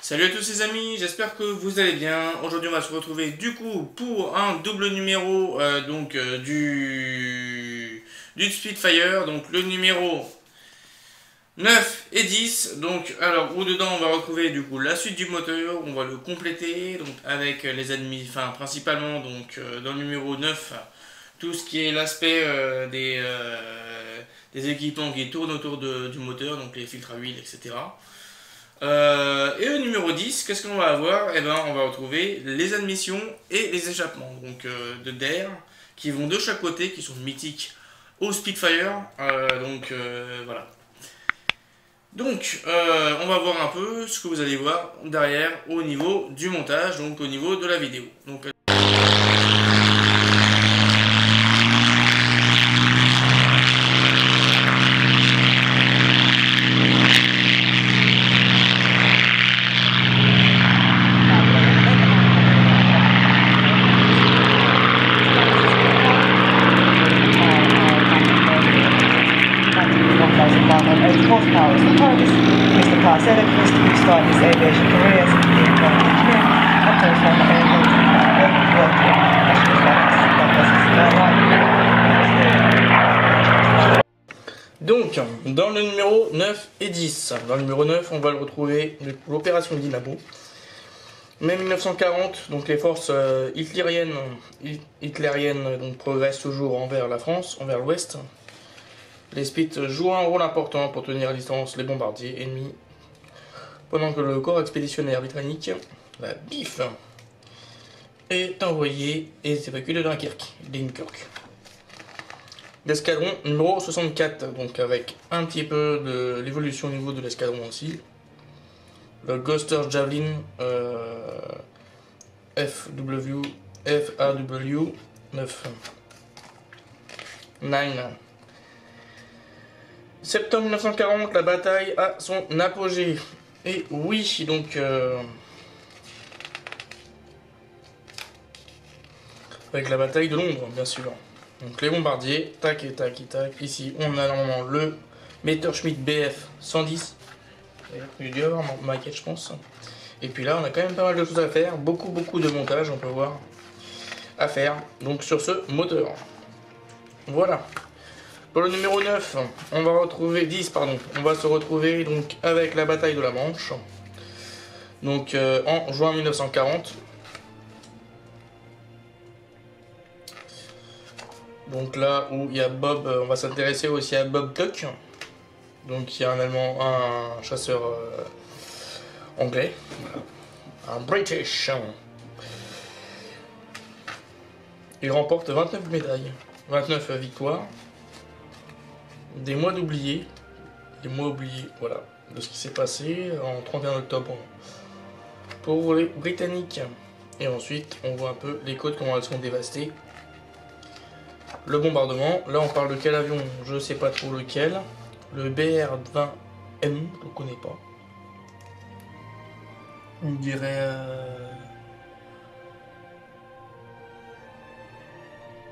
Salut à tous les amis, j'espère que vous allez bien. Aujourd'hui on va se retrouver du coup pour un double numéro du Spitfire, donc le numéro 9 et 10. Donc alors où dedans on va retrouver du coup la suite du moteur, on va le compléter donc avec les ennemis, enfin principalement donc dans le numéro 9 tout ce qui est l'aspect des équipements qui tournent autour du moteur, donc les filtres à huile, etc. Et au numéro 10, qu'est-ce qu'on va avoir? Eh ben, on va retrouver les admissions et les échappements donc, d'air qui vont de chaque côté, qui sont mythiques au Spitfire. Voilà. Donc, on va voir un peu ce que vous allez voir derrière au niveau du montage, donc au niveau de la vidéo. Donc, horsepower is the furthest. Mr. Class Edicus to start his aviation career as a vehicle engineer and transformer Donc, dans le numéro 9 et 10, dans le numéro 9, on va le retrouver l'opération Dynamo. Mai 1940, donc les forces hitlériennes donc, progressent toujours envers la France, envers l'ouest. Les Spits jouent un rôle important pour tenir à distance les bombardiers ennemis, pendant que le corps expéditionnaire britannique, la BIF, est envoyé et s'évacue de Dunkirk. L'escadron numéro 64, donc avec un petit peu de l'évolution au niveau de l'escadron aussi. Le Ghoster Javelin FAW 9. Septembre 1940, la bataille a son apogée. Et oui, donc avec la bataille de Londres, bien sûr. Donc les bombardiers, tac et tac et tac. Ici, on a normalement le Messerschmitt Bf 110. Il doit y avoir ma maquette, je pense. Et puis là, on a quand même pas mal de choses à faire. Beaucoup de montage, on peut voir, à faire. Donc sur ce moteur. Voilà. Pour le numéro 9, on va retrouver 10, pardon. On va se retrouver donc avec la bataille de la Manche. Donc en juin 1940. Donc là où il y a Bob, on va s'intéresser aussi à Bob Tuck. Donc il y a un Allemand, un chasseur anglais, un British. Il remporte 29 médailles, 29 victoires, des mois oubliés, voilà, de ce qui s'est passé en 31 octobre pour les Britanniques. Et ensuite, on voit un peu les côtes, comment elles sont dévastées. Le bombardement, là on parle de quel avion? Je sais pas trop lequel. Le BR-20M, je ne connais pas. On dirait...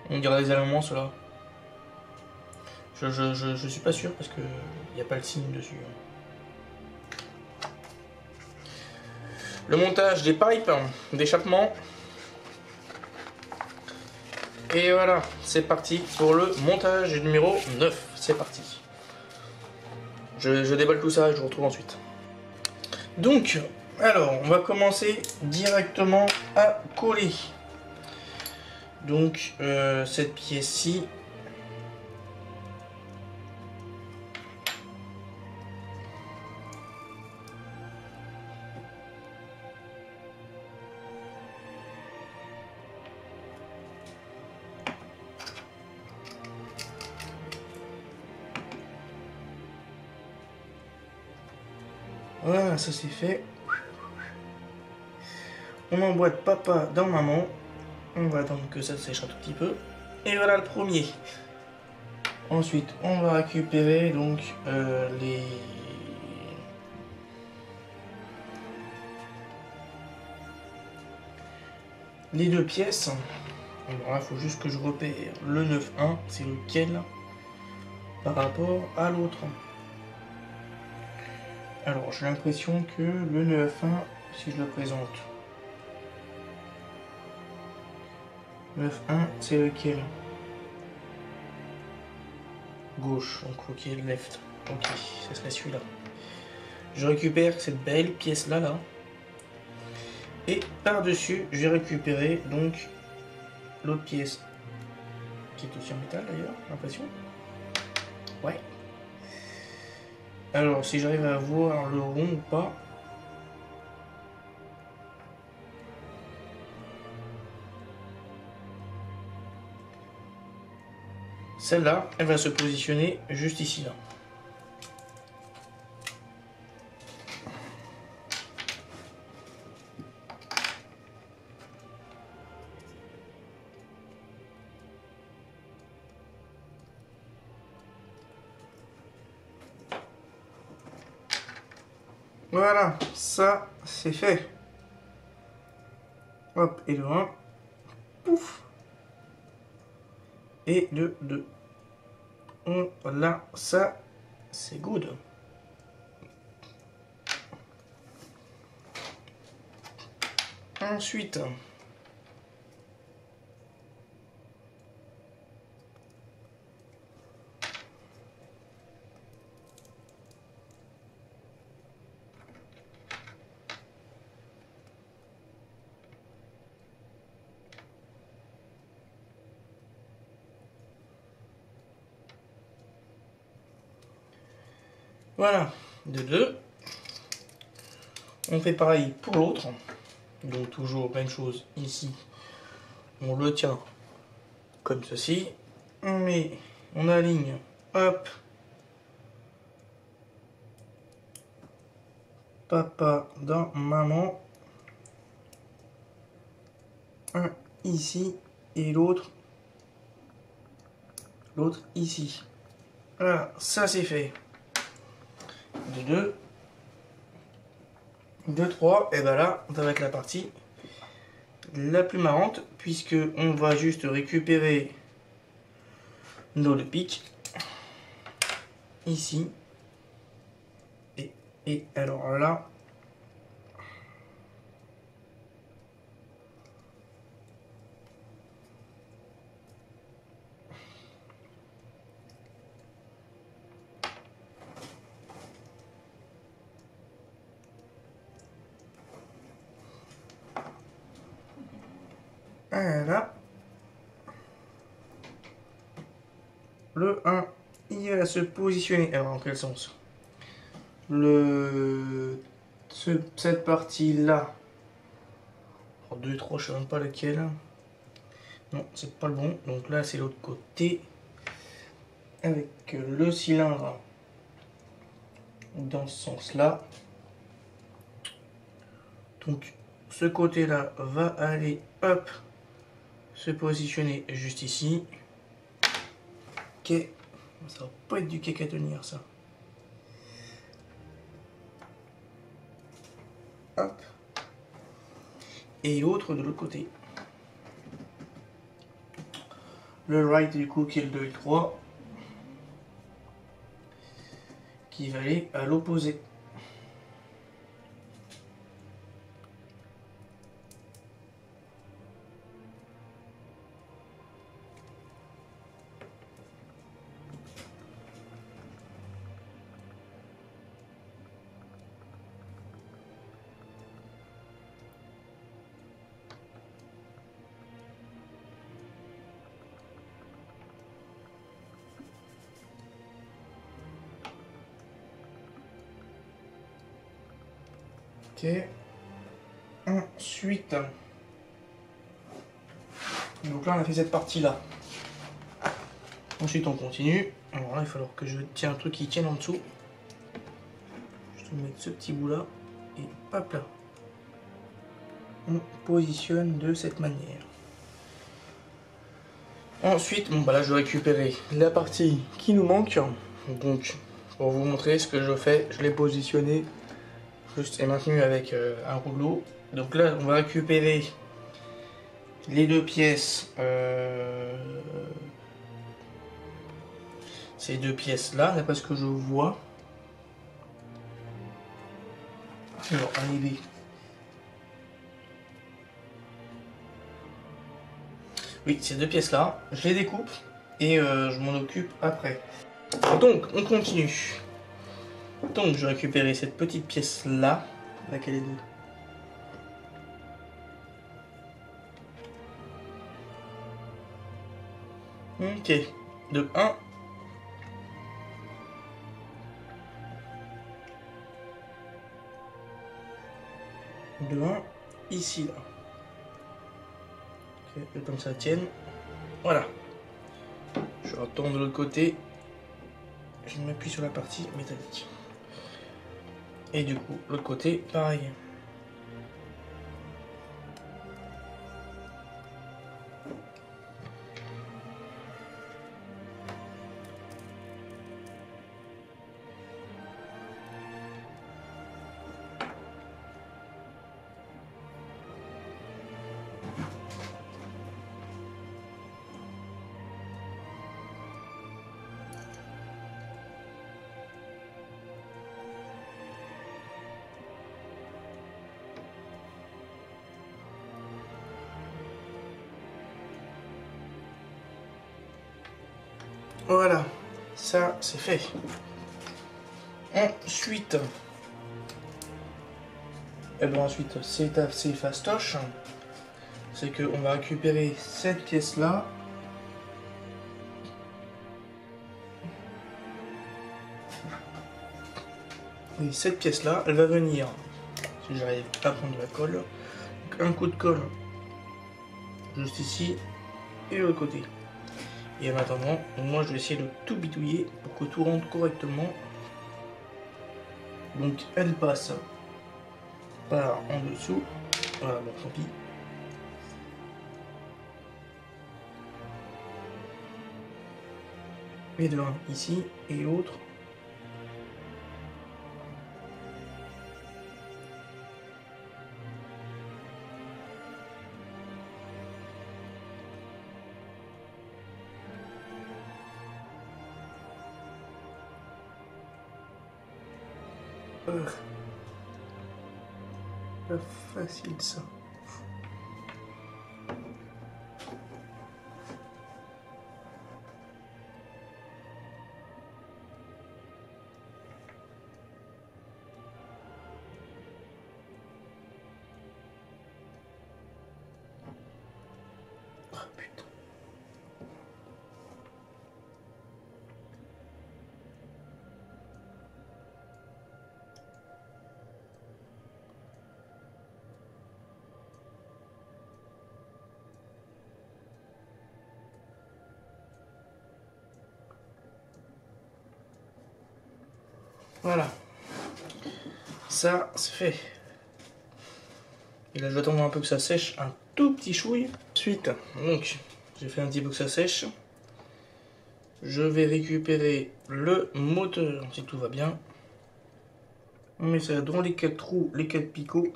On dirait des Allemands, ceux-là. Je suis pas sûr parce que il n'y a pas le signe dessus. Le montage des pipes d'échappement. Et voilà, c'est parti pour le montage du numéro 9. C'est parti. Je déballe tout ça et je vous retrouve ensuite. Donc, alors, on va commencer directement à coller. Donc, cette pièce-ci. Voilà, ça c'est fait. On emboîte papa dans maman. On va attendre que ça sèche un tout petit peu. Et voilà le premier. Ensuite, on va récupérer donc les deux pièces. Alors là, il faut juste que je repère le 9.1, c'est lequel par rapport à l'autre. Alors j'ai l'impression que le 9.1 si je le présente. 9-1, c'est lequel? Gauche, donc ok, left. Ok, ce serait celui-là. Je récupère cette belle pièce-là, là. Et par-dessus, je vais récupérer donc l'autre pièce. Qui est aussi en métal d'ailleurs, j'ai l'impression. Ouais. Alors, si j'arrive à voir le rond ou pas. Celle-là, elle va se positionner juste ici, là. Voilà, ça, c'est fait. Hop, et le 1. Pouf. Et le 2. Voilà, ça, c'est good. Ensuite, voilà, de 2. On fait pareil pour l'autre. Donc toujours même chose ici. On le tient comme ceci. On aligne, hop. Papa dans maman. Un ici et l'autre ici. Voilà, ça c'est fait. De 2. De 3, et ben là, ça va être la partie la plus marrante, puisque on va juste récupérer nos deux pics ici. Et alors là, voilà. Le 1, il va se positionner. Alors, en quel sens? Cette partie-là. 2, 3, je sais même pas lequel. Non, c'est pas le bon. Donc là, c'est l'autre côté. Avec le cylindre dans ce sens-là. Donc, ce côté-là va aller, hop, se positionner juste ici. Ok, ça va pas être du cake à tenir ça. Hop. Et l'autre de l'autre côté. Le right du coup qui est le 2 et le 3. Qui va aller à l'opposé. Ok. Ensuite, donc là on a fait cette partie là. Ensuite on continue. Alors là il va falloir que je tienne un truc qui tienne en dessous. Je vais mettre ce petit bout là et hop là. On positionne de cette manière. Ensuite, bon bah là je vais récupérer la partie qui nous manque. Donc pour vous montrer ce que je fais, je l'ai positionné juste et maintenu avec un rouleau. Donc là on va récupérer les deux pièces, ces deux pièces là, d'après ce que je vois. Alors allez, Oui, ces deux pièces là, je les découpe et je m'en occupe après. Donc, on continue. Donc, je vais récupérer cette petite pièce là. Laquelle est deux? Ok, de 1. De 1, ici là. Ok, le temps que ça tienne. Voilà. Je retourne de l'autre côté. Je m'appuie sur la partie métallique. Et du coup, l'autre côté, pareil. Voilà, ça c'est fait. Ensuite, c'est fastoche. C'est qu'on va récupérer cette pièce là. Et cette pièce là, elle va venir, si j'arrive à prendre de la colle, donc un coup de colle juste ici et de l'autre côté. Et en attendant, moi je vais essayer de tout bidouiller pour que tout rentre correctement. Donc elle passe par en dessous. Voilà, bon tant pis. Et de un ici et l'autre. Pas facile ça. Oh putain. Voilà, ça c'est fait. Et là je vais attendre un peu que ça sèche, un tout petit chouille. Ensuite, donc j'ai fait un petit peu que ça sèche. Je vais récupérer le moteur si tout va bien. On met ça dans les 4 trous, les 4 picots.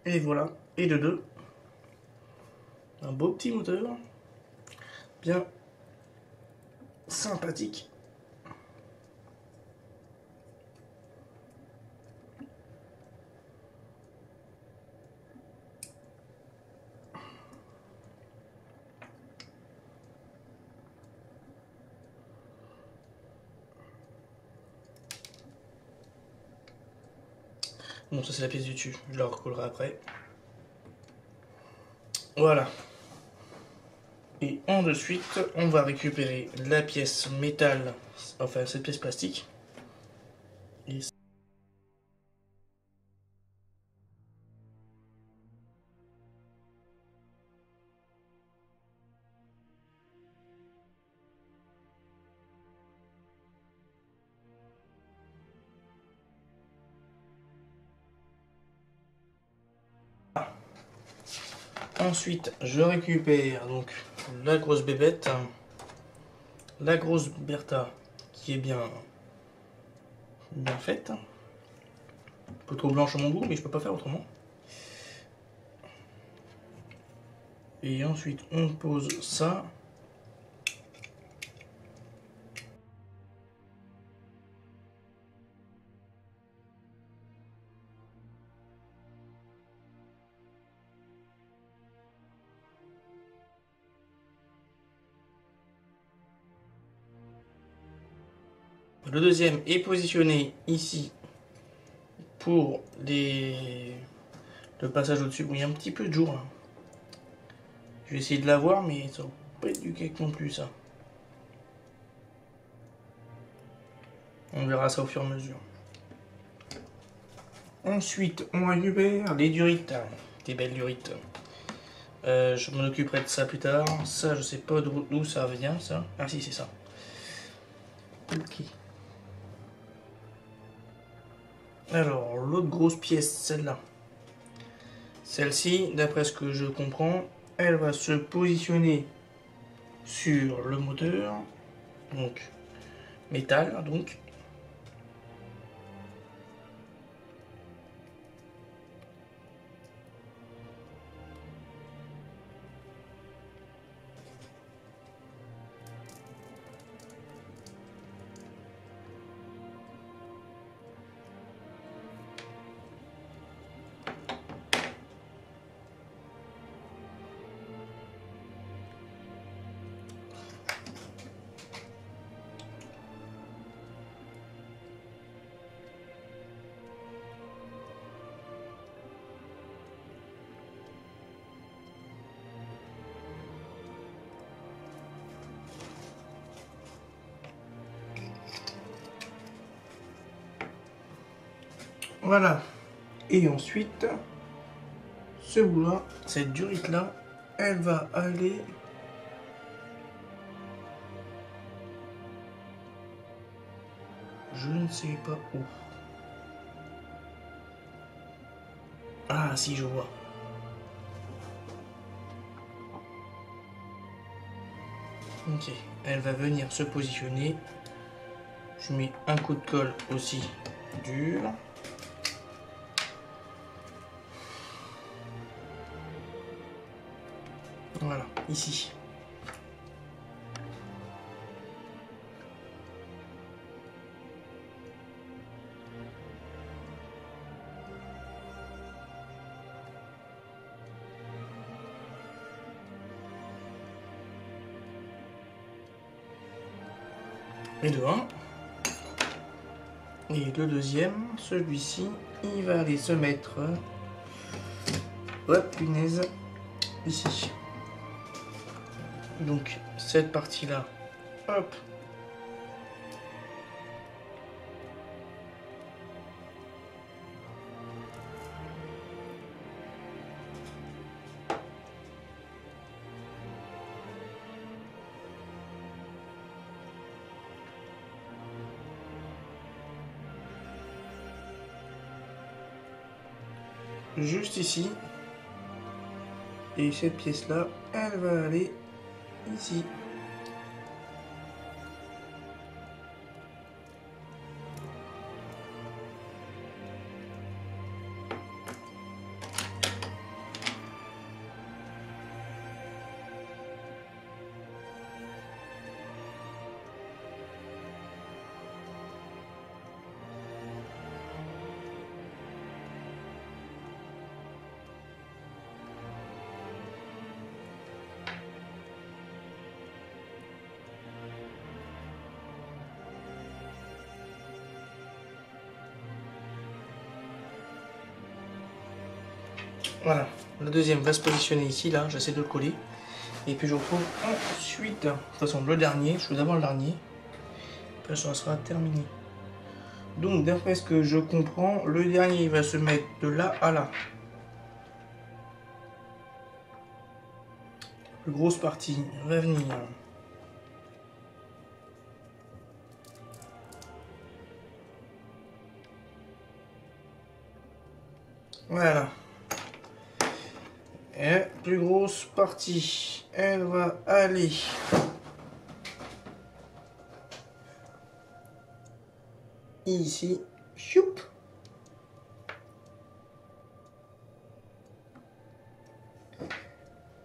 Et voilà, et de deux. Un beau petit moteur. Bien sympathique. Bon, ça c'est la pièce du dessus, je la recollerai après. Voilà. Et en de suite, on va récupérer la pièce métal, enfin cette pièce plastique. Et ensuite, je récupère donc la grosse bébête, la grosse Bertha qui est bien faite. Un peu trop blanche à mon goût, mais je peux pas faire autrement. Et ensuite, on pose ça. Le deuxième est positionné ici pour le passage au-dessus. Bon, il y a un petit peu de jour là. Je vais essayer de l'avoir, mais ça va pas être du cake non plus ça. On verra ça au fur et à mesure. Ensuite, on récupère les durites. Des belles durites. Je m'en occuperai de ça plus tard. Ça, je sais pas d'où ça vient, ça. Ah si, c'est ça. Ok. Alors, l'autre grosse pièce, celle-là. Celle-ci, d'après ce que je comprends, elle va se positionner sur le moteur. Donc, métal, donc. Voilà. Et ensuite, ce bout-là, cette durite-là, elle va aller... Je ne sais pas où. Ah, si, je vois. Ok, elle va venir se positionner. Je mets un coup de colle aussi dur. Voilà, ici. Et de un. Et le deuxième, celui-ci, il va aller se mettre... Hop, punaise. Ici. Donc, cette partie-là, hop. Juste ici. Et cette pièce-là, elle va aller ici. Voilà, le deuxième va se positionner ici, là, j'essaie de le coller. Et puis je retrouve ensuite, de toute façon, le dernier, je veux d'abord le dernier. Après ça sera terminé. Donc d'après ce que je comprends, le dernier il va se mettre de là à là. La grosse partie va venir. Voilà. Et la plus grosse partie, elle va aller ici. Choup.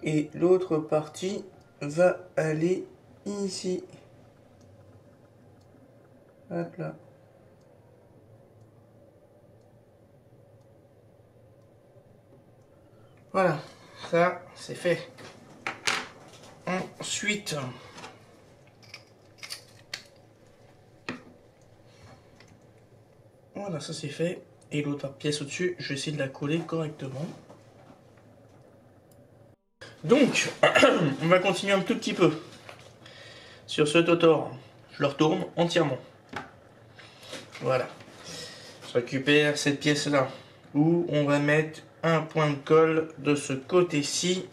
Et l'autre partie va aller ici. Hop là. Voilà, ça c'est fait. Ensuite, Voilà, ça c'est fait. Et l'autre pièce au-dessus, je vais essayer de la coller correctement. Donc, on va continuer un tout petit peu sur ce Totor. Je le retourne entièrement. Voilà. Je récupère cette pièce-là où on va mettre un point de colle de ce côté-ci.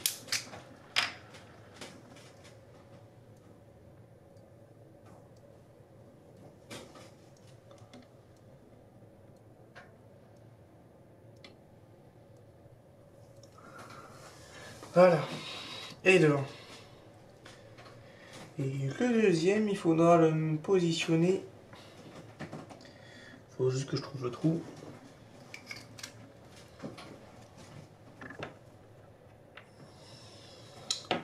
Voilà. Et devant. Et le deuxième, il faudra le positionner. Il faut juste que je trouve le trou.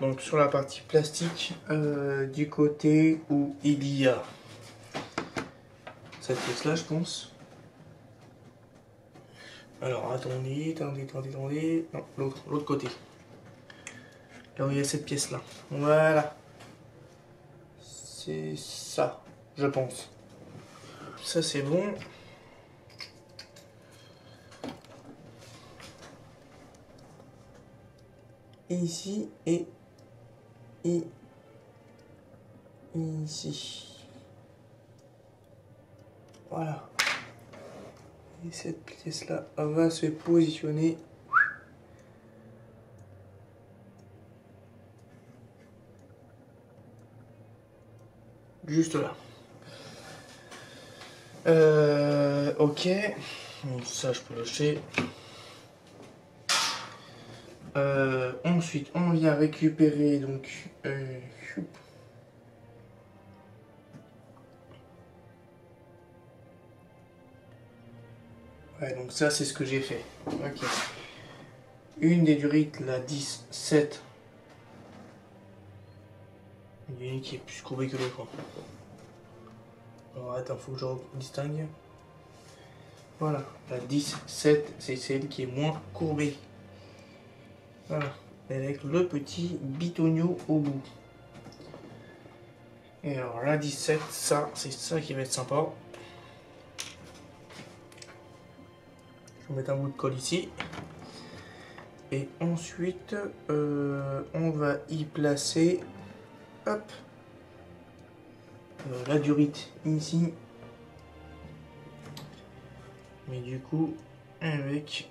Donc sur la partie plastique, du côté où il y a cette pièce là, je pense. Alors attendez. Non, l'autre côté. Là où il y a cette pièce là. Voilà. C'est ça, je pense. Ça c'est bon. Ici et ici. Voilà. Et cette pièce là va se positionner juste là. Ok. Donc ça je peux lâcher. Ensuite on vient récupérer donc ouais, donc ça c'est ce que j'ai fait. Ok. Une des durites, la 10-7. Il y en a une qui est plus courbée que l'autre. Alors attends, faut que je distingue. Voilà, la 10-7, c'est celle qui est moins courbée. Voilà, avec le petit bitonio au bout. Et alors la 17, ça, c'est ça qui va être sympa. Je vais mettre un bout de colle ici. Et ensuite, on va y placer, hop, la durite ici. Mais du coup, avec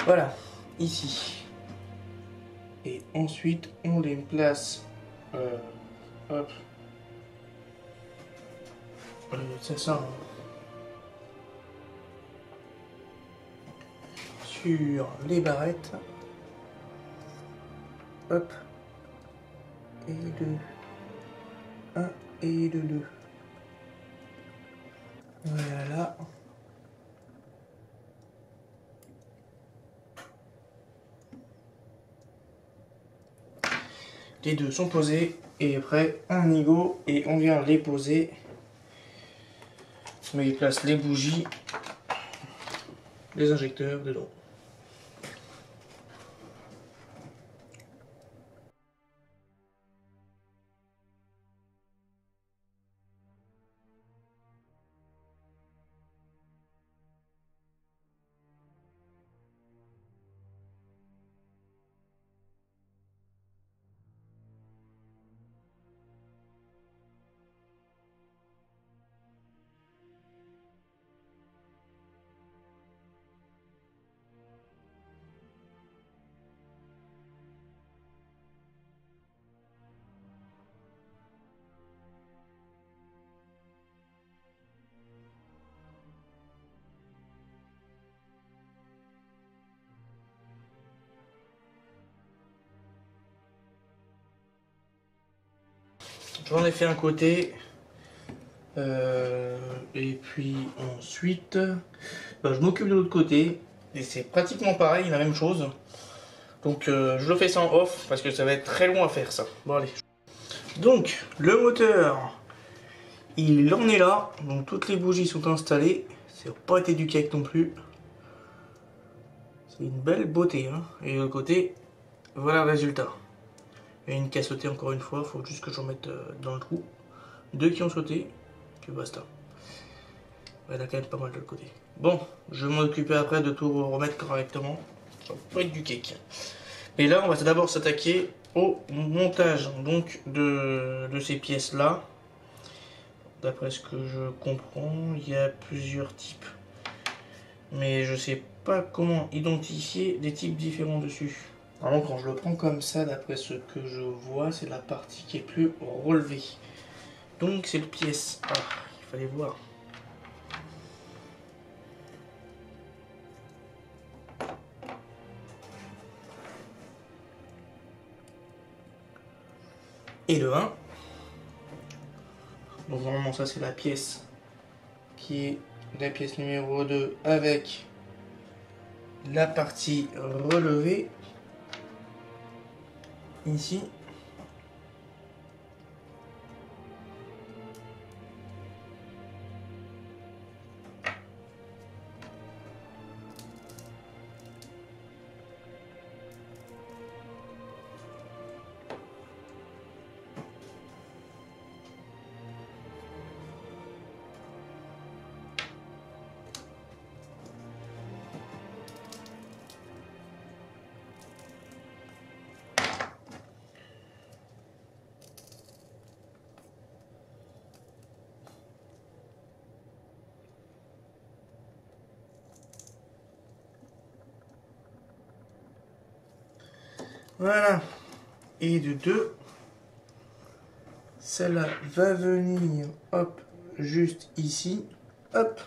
voilà, ici. Et ensuite, on les place, hop, c'est ça, hein. Sur les barrettes, hop, et le 1 et le 2. Voilà. Les deux sont posés et après on y go et on vient les poser. On y place les bougies, les injecteurs dedans. J'en ai fait un côté. Et puis ensuite, je m'occupe de l'autre côté. Et c'est pratiquement pareil, la même chose. Donc je le fais ça en off parce que ça va être très long à faire ça. Bon allez. Donc le moteur, il en est là. Donc toutes les bougies sont installées. Ça n'a pas été du cake non plus. C'est une belle beauté, hein. Et de l'autre côté, voilà le résultat. Il y a une qui a sauté encore une fois, il faut juste que je remette dans le trou. 2 qui ont sauté, puis basta. Il y en a quand même pas mal de l'autre côté. Bon, je vais m'en occuper après de tout remettre correctement. Ça va pas être du cake. Et là, on va d'abord s'attaquer au montage donc de ces pièces-là. D'après ce que je comprends, il y a plusieurs types. Mais je sais pas comment identifier des types différents dessus. Alors quand je le prends comme ça, d'après ce que je vois, c'est la partie qui est plus relevée. Donc c'est le pièce. Ah, il fallait voir. Et le 1. Donc normalement ça c'est la pièce qui est la pièce numéro 2 avec la partie relevée. Ici. Voilà. Et de 2, celle-là va venir, hop, juste ici, hop.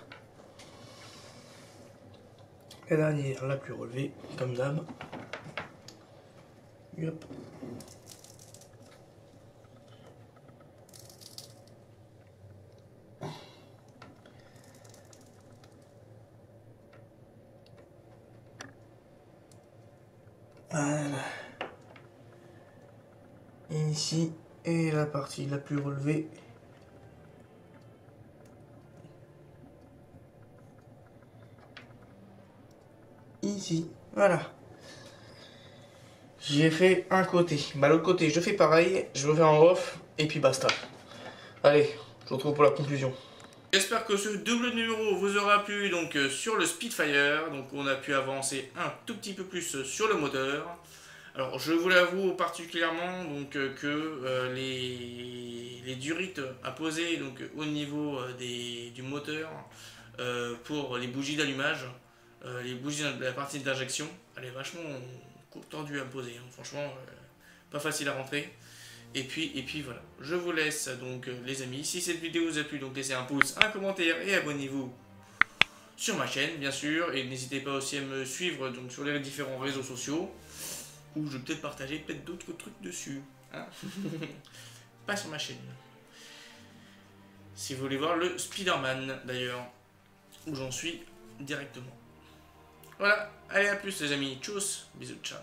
La dernière, la plus relevée, comme d'hab. Hop. Voilà. Et ici, et la partie la plus relevée. Ici, voilà. J'ai fait un côté. Bah l'autre côté, je fais pareil. Je le fais en off, et puis basta. Allez, je vous retrouve pour la conclusion. J'espère que ce double numéro vous aura plu donc sur le Spitfire. Donc on a pu avancer un tout petit peu plus sur le moteur. Alors je vous l'avoue particulièrement donc que les durites à poser donc au niveau du moteur pour les bougies d'allumage, les bougies de la partie d'injection, elle est vachement tordue à poser, hein. Franchement pas facile à rentrer. Et puis voilà, je vous laisse donc les amis. Si cette vidéo vous a plu, donc laissez un pouce, un commentaire et abonnez-vous sur ma chaîne bien sûr. Et n'hésitez pas aussi à me suivre donc sur les différents réseaux sociaux, où je vais peut-être partager d'autres trucs dessus, hein. Pas sur ma chaîne. Si vous voulez voir le Spider-Man d'ailleurs, où j'en suis directement. Voilà, allez à plus les amis, tchuss, bisous, ciao.